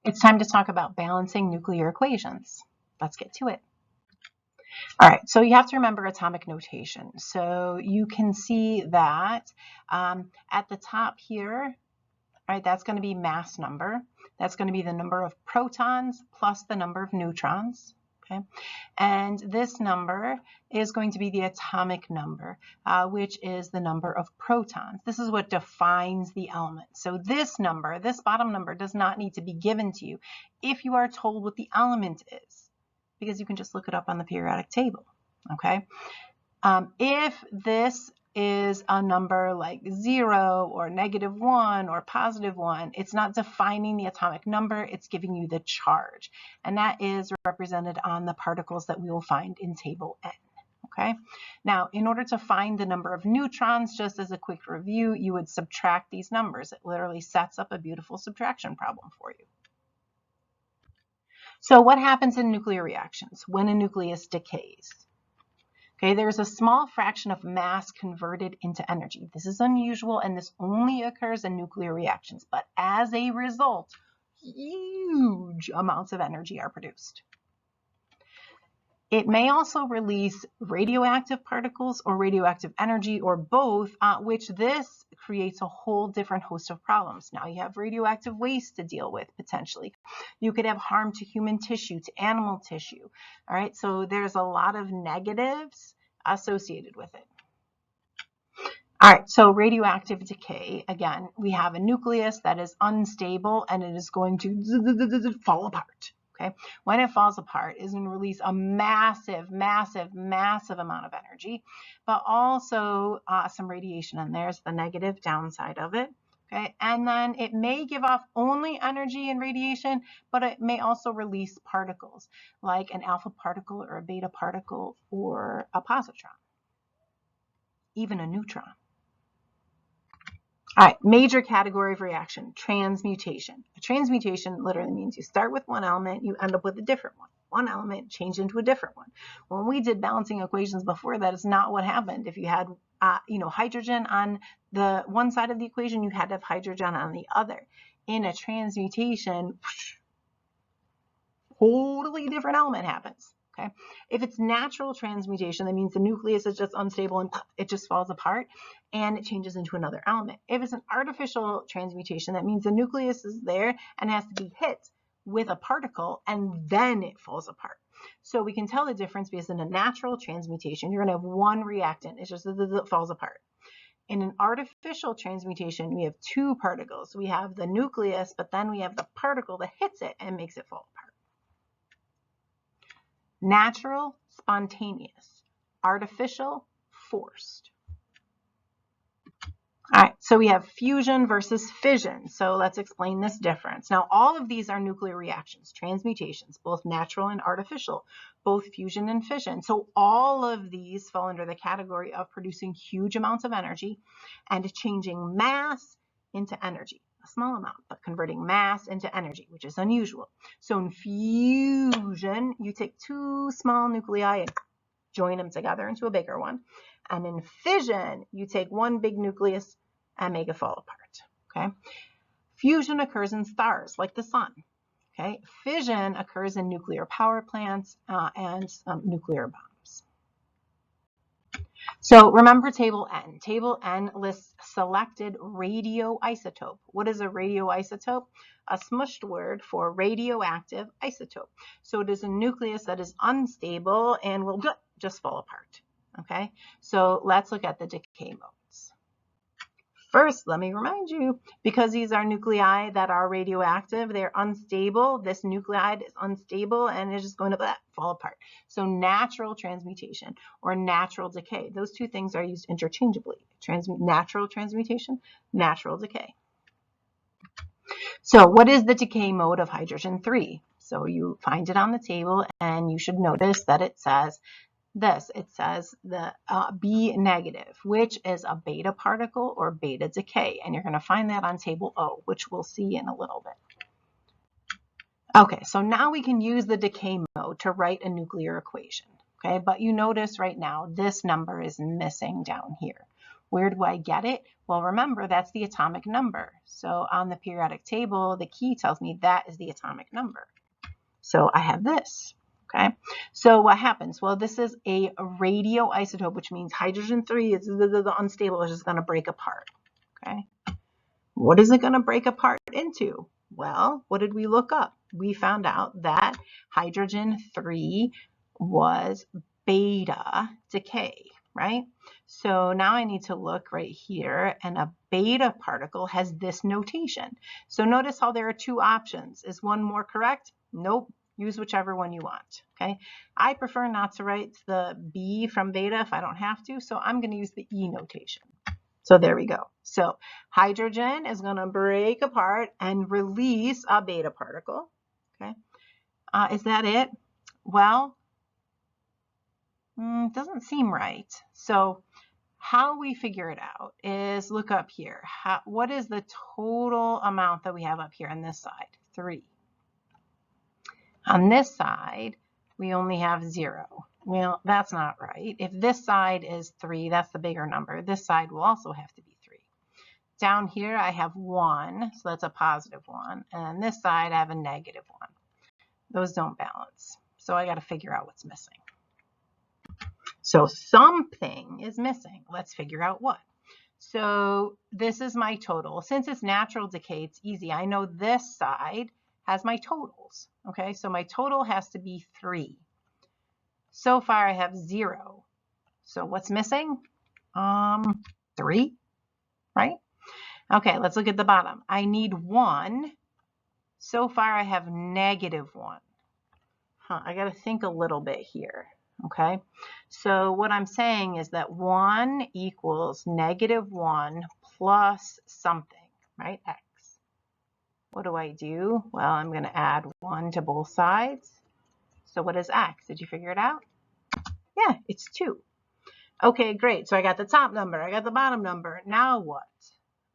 It's time to talk about balancing nuclear equations. Let's get to it. All right, so you have to remember atomic notation. So you can see that at the top here, right, that's going to be mass number. That's going to be the number of protons plus the number of neutrons. Okay, and this number is going to be the atomic number, which is the number of protons. This is what defines the element. So this number, this bottom number, does not need to be given to you if you are told what the element is, because you can just look it up on the periodic table. Okay, if this is a number like 0 or -1 or +1, it's not defining the atomic number, it's giving you the charge. And that is represented on the particles that we will find in table N. Okay, now in order to find the number of neutrons, just as a quick review, you would subtract these numbers. It literally sets up a beautiful subtraction problem for you. So what happens in nuclear reactions when a nucleus decays? Okay, there's a small fraction of mass converted into energy. This is unusual, and this only occurs in nuclear reactions. But as a result, huge amounts of energy are produced. It may also release radioactive particles or radioactive energy, or both, which this creates a whole different host of problems. Now you have radioactive waste to deal with, potentially. You could have harm to human tissue, to animal tissue. All right, so there's a lot of negatives associated with it. All right, so radioactive decay, again, we have a nucleus that is unstable and it is going to fall apart. Okay, when it falls apart, it's going to release a massive, massive, massive amount of energy, but also some radiation, and there's the negative downside of it. Okay, and then it may give off only energy and radiation, but it may also release particles like an alpha particle or a beta particle or a positron, even a neutron. All right, major category of reaction, transmutation. A transmutation literally means you start with one element, you end up with a different one. One element changed into a different one. When we did balancing equations before, that is not what happened. If you had hydrogen on the one side of the equation, you had to have hydrogen on the other. In a transmutation, totally different element happens. Okay, if it's natural transmutation, that means the nucleus is just unstable and it just falls apart and it changes into another element. If it's an artificial transmutation, that means the nucleus is there and has to be hit with a particle and then it falls apart. So we can tell the difference because in a natural transmutation, you're going to have one reactant. It's just it falls apart. In an artificial transmutation, we have two particles. We have the nucleus, but then we have the particle that hits it and makes it fall apart. Natural, spontaneous. Artificial, forced. All right, so we have fusion versus fission. So let's explain this difference. Now, all of these are nuclear reactions, transmutations, both natural and artificial, both fusion and fission. So all of these fall under the category of producing huge amounts of energy and changing mass into energy. A small amount, but converting mass into energy, which is unusual. So in fusion, you take two small nuclei and join them together into a bigger one. And in fission, you take one big nucleus and make it fall apart. Okay. Fusion occurs in stars like the sun. Okay. Fission occurs in nuclear power plants and nuclear bombs. So remember table N. Table N lists selected radioisotope. What is a radioisotope? A smushed word for radioactive isotope. So it is a nucleus that is unstable and will just fall apart. Okay, so let's look at the decay modes. First, let me remind you, because these are nuclei that are radioactive, they're unstable. This nuclide is unstable and it's just going to fall apart. So natural transmutation or natural decay, those two things are used interchangeably. Natural transmutation, natural decay. So what is the decay mode of hydrogen 3? So you find it on the table and you should notice that it says this. It says the B negative, which is a beta particle or beta decay. And you're going to find that on table O, which we'll see in a little bit. Okay, so now we can use the decay mode to write a nuclear equation. Okay, but you notice right now this number is missing down here. Where do I get it? Well, remember, that's the atomic number. So on the periodic table, the key tells me that is the atomic number. So I have this. Okay, so what happens? Well, this is a radioisotope, which means hydrogen 3 is the unstable, is just going to break apart. Okay, what is it going to break apart into? Well, what did we look up? We found out that hydrogen 3 was beta decay, right? So now I need to look right here, and a beta particle has this notation. So notice how there are two options. Is one more correct? Nope. Use whichever one you want, okay? I prefer not to write the B from beta if I don't have to, so I'm going to use the E notation. So there we go. So hydrogen is going to break apart and release a beta particle, okay? Is that it? Well, doesn't seem right. So how we figure it out is look up here. What is the total amount that we have up here on this side? 3. On this side, we only have 0. Well, that's not right. If this side is 3, that's the bigger number. This side will also have to be 3. Down here, I have 1, so that's a positive 1. And on this side, I have a negative 1. Those don't balance. So I got to figure out what's missing. So something is missing. Let's figure out what. So this is my total. Since it's natural decay, it's easy. I know this side has my totals. Okay, so my total has to be 3. So far I have 0. So what's missing? 3, right? Okay, let's look at the bottom. I need 1. So far I have negative 1. I got to think a little bit here. Okay, so what I'm saying is that 1 equals negative 1 plus something, right? X. What do I do? Well, I'm going to add 1 to both sides. So what is X? Did you figure it out? Yeah, it's 2. Okay, great. So I got the top number. I got the bottom number. Now what?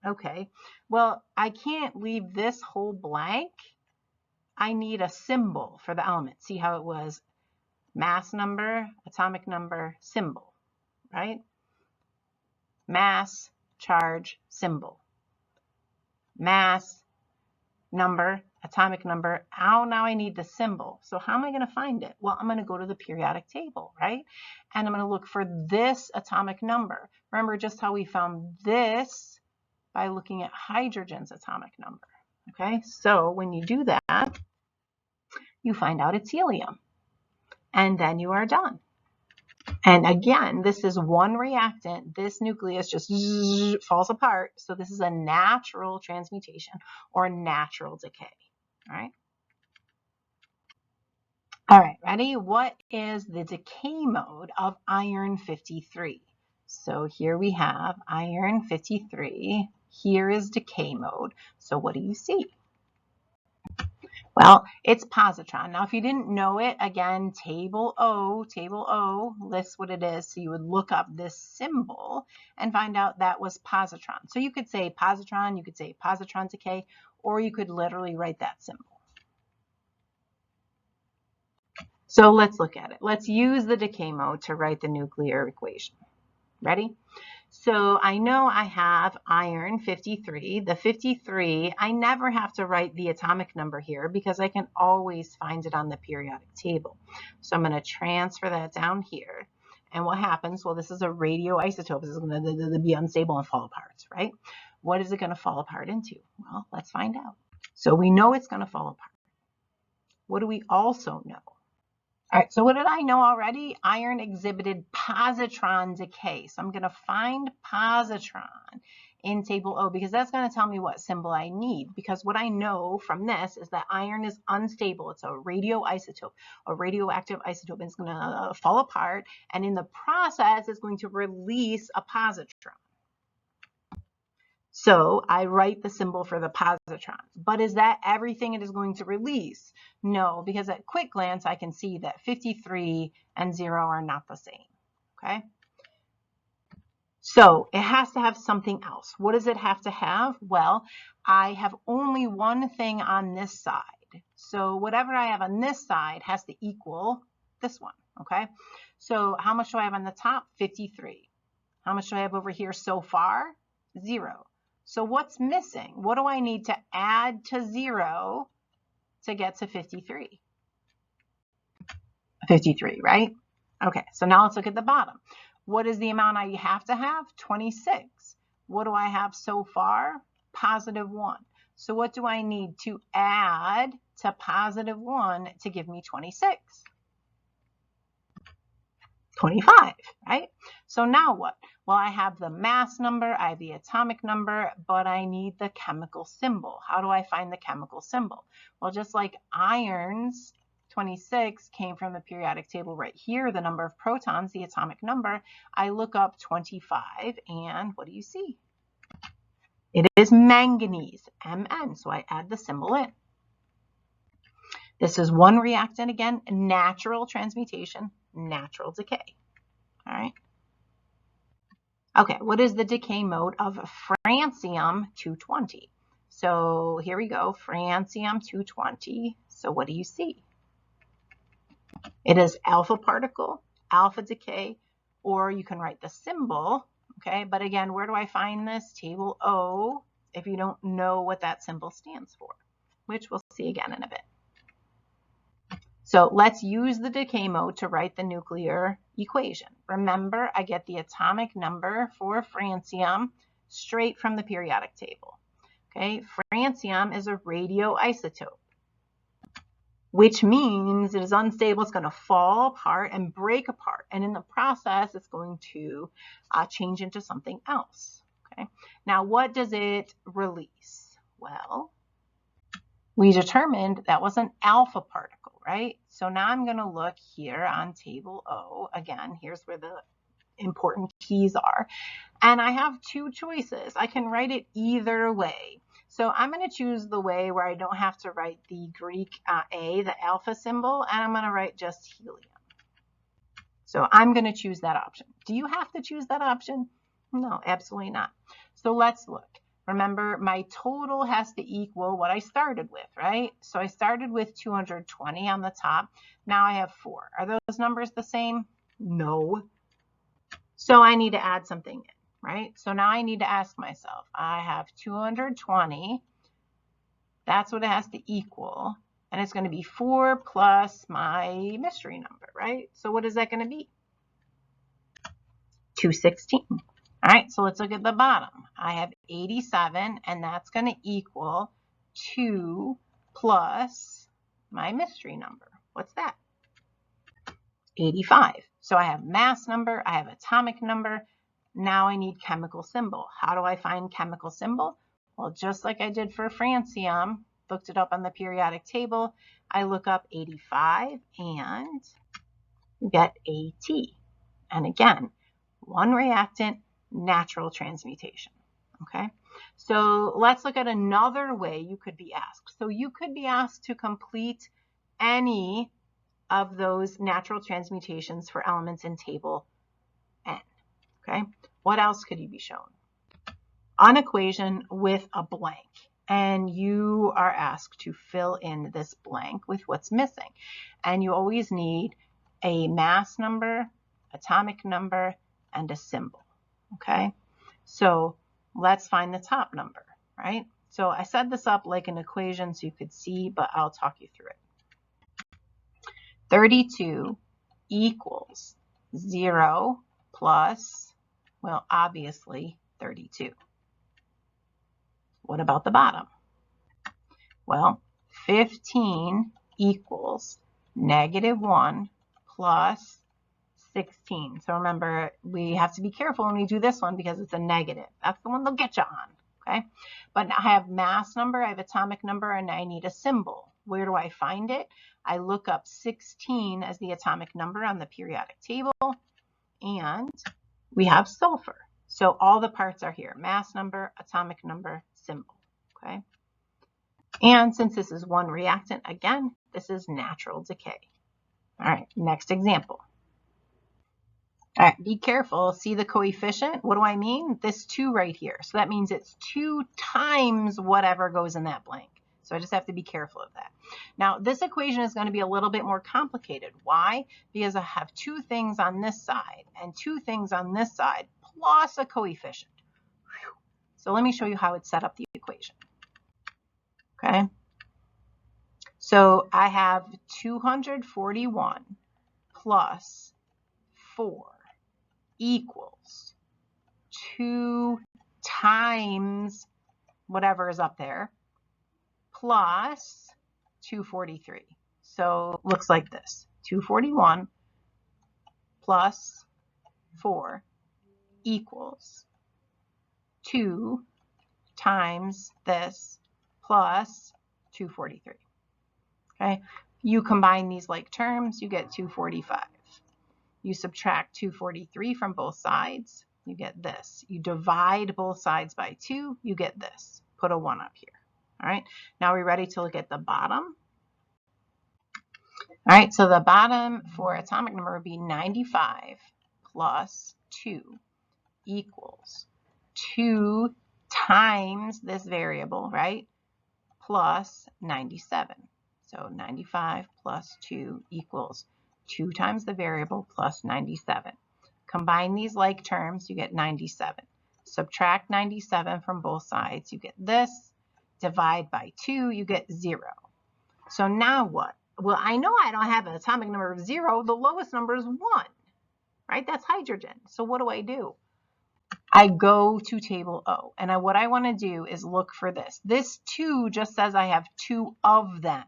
Okay, well, I can't leave this whole blank. I need a symbol for the element. See how it was mass number, atomic number, symbol, right? Mass, charge, symbol. Mass, number, atomic number. Now I need the symbol. So how am I going to find it? Well, I'm going to go to the periodic table, right? And I'm going to look for this atomic number. Remember just how we found this by looking at hydrogen's atomic number. Okay, so when you do that, you find out it's helium. And then you are done. And again, this is one reactant. This nucleus just falls apart. So this is a natural transmutation or natural decay. All right. All right, ready? What is the decay mode of iron 53? So here we have iron 53. Here is decay mode. So what do you see? Well, it's positron. Now, if you didn't know it, again, table O lists what it is. So you would look up this symbol and find out that was positron. So you could say positron, you could say positron decay, or you could literally write that symbol. So let's look at it. Let's use the decay mode to write the nuclear equation. Ready? So I know I have iron 53. The 53, I never have to write the atomic number here because I can always find it on the periodic table. So I'm going to transfer that down here. And what happens? Well, this is a radioisotope. This is going to be unstable and fall apart, right? What is it going to fall apart into? Well, let's find out. So we know it's going to fall apart. What do we also know? All right, so what did I know already? Iron exhibited positron decay. So I'm going to find positron in table O because that's going to tell me what symbol I need. Because what I know from this is that iron is unstable. It's a radioisotope, a radioactive isotope. It's going to fall apart, and in the process, it's going to release a positron. So I write the symbol for the positron. But is that everything it is going to release? No, because at quick glance, I can see that 53 and 0 are not the same. Okay? So it has to have something else. What does it have to have? Well, I have only one thing on this side. So whatever I have on this side has to equal this one. Okay? So how much do I have on the top? 53. How much do I have over here so far? 0. So what's missing? What do I need to add to 0 to get to 53? 53, right? Okay, so now let's look at the bottom. What is the amount I have to have? 26. What do I have so far? Positive 1. So what do I need to add to positive 1 to give me 26? 25, right? So now what? Well, I have the mass number, I have the atomic number, but I need the chemical symbol. How do I find the chemical symbol? Well, just like iron's 26 came from the periodic table right here, the number of protons, the atomic number, I look up 25, and what do you see? It is manganese, Mn, so I add the symbol in. This is one reactant again, natural transmutation, natural decay. All right. Okay, what is the decay mode of francium 220? So here we go, francium 220. So what do you see? It is alpha particle, alpha decay, or you can write the symbol, okay? But again, where do I find this? Table O, if you don't know what that symbol stands for, which we'll see again in a bit. So let's use the decay mode to write the nuclear equation. Remember, I get the atomic number for francium straight from the periodic table. Okay, francium is a radioisotope, which means it is unstable. It's going to fall apart and break apart. And in the process, it's going to change into something else. Okay, now what does it release? Well, we determined that was an alpha particle, right? So now I'm going to look here on table O. Again, here's where the important keys are. And I have two choices. I can write it either way. So I'm going to choose the way where I don't have to write the Greek A, the alpha symbol, and I'm going to write just helium. So I'm going to choose that option. Do you have to choose that option? No, absolutely not. So let's look. Remember, my total has to equal what I started with, right? So I started with 220 on the top. Now I have 4. Are those numbers the same? No. So I need to add something in, right? So now I need to ask myself, I have 220. That's what it has to equal. And it's going to be 4 plus my mystery number, right? So what is that going to be? 216. All right, so let's look at the bottom. I have 87, and that's going to equal 2 plus my mystery number. What's that? 85. So I have mass number, I have atomic number. Now I need chemical symbol. How do I find chemical symbol? Well, just like I did for francium, looked it up on the periodic table, I look up 85 and get AT. And again, one reactant, natural transmutation. Okay, so let's look at another way you could be asked. So you could be asked to complete any of those natural transmutations for elements in table N. Okay, what else could you be shown? An equation with a blank, and you are asked to fill in this blank with what's missing. And you always need a mass number, atomic number, and a symbol. Okay, so let's find the top number, right? So I set this up like an equation so you could see, but I'll talk you through it. 32 equals 0 plus, well, obviously 32. What about the bottom? Well, 15 equals -1 plus 16. So remember, we have to be careful when we do this one because it's a negative. That's the one they'll get you on, okay? But I have mass number, I have atomic number, and I need a symbol. Where do I find it? I look up 16 as the atomic number on the periodic table, and we have sulfur. So all the parts are here, mass number, atomic number, symbol, okay? And since this is one reactant, again, this is natural decay. All right, next example. All right, be careful. See the coefficient? What do I mean? This 2 right here. So that means it's 2 times whatever goes in that blank. So I just have to be careful of that. Now, this equation is going to be a little bit more complicated. Why? Because I have 2 things on this side and 2 things on this side, plus a coefficient. So let me show you how it's set up the equation. Okay. So I have 241 plus 4 equals 2 times whatever is up there plus 243. So it looks like this. 241 plus 4 equals 2 times this plus 243. Okay, you combine these like terms, you get 245. You subtract 243 from both sides, you get this. You divide both sides by 2, you get this. Put a 1 up here. All right, now we're ready to look at the bottom. All right, so the bottom for atomic number would be 95 plus 2 equals 2 times this variable, right, plus 97. So 95 plus 2 equals 2 times the variable plus 97. Combine these like terms, you get 97. Subtract 97 from both sides, you get this. Divide by 2, you get 0. So now what? Well, I know I don't have an atomic number of 0. The lowest number is 1, right? That's hydrogen. So what do? I go to table O, and what I want to do is look for this. This 2 just says I have 2 of them,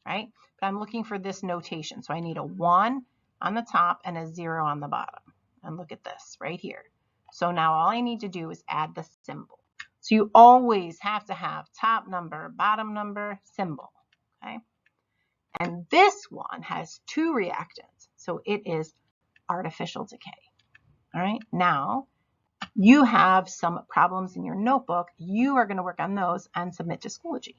right? But I'm looking for this notation. So I need a 1 on the top and a 0 on the bottom. And look at this right here. So now all I need to do is add the symbol. So you always have to have top number, bottom number, symbol, okay? And this one has 2 reactants. So it is artificial decay. All right, now you have some problems in your notebook. You are going to work on those and submit to Schoology.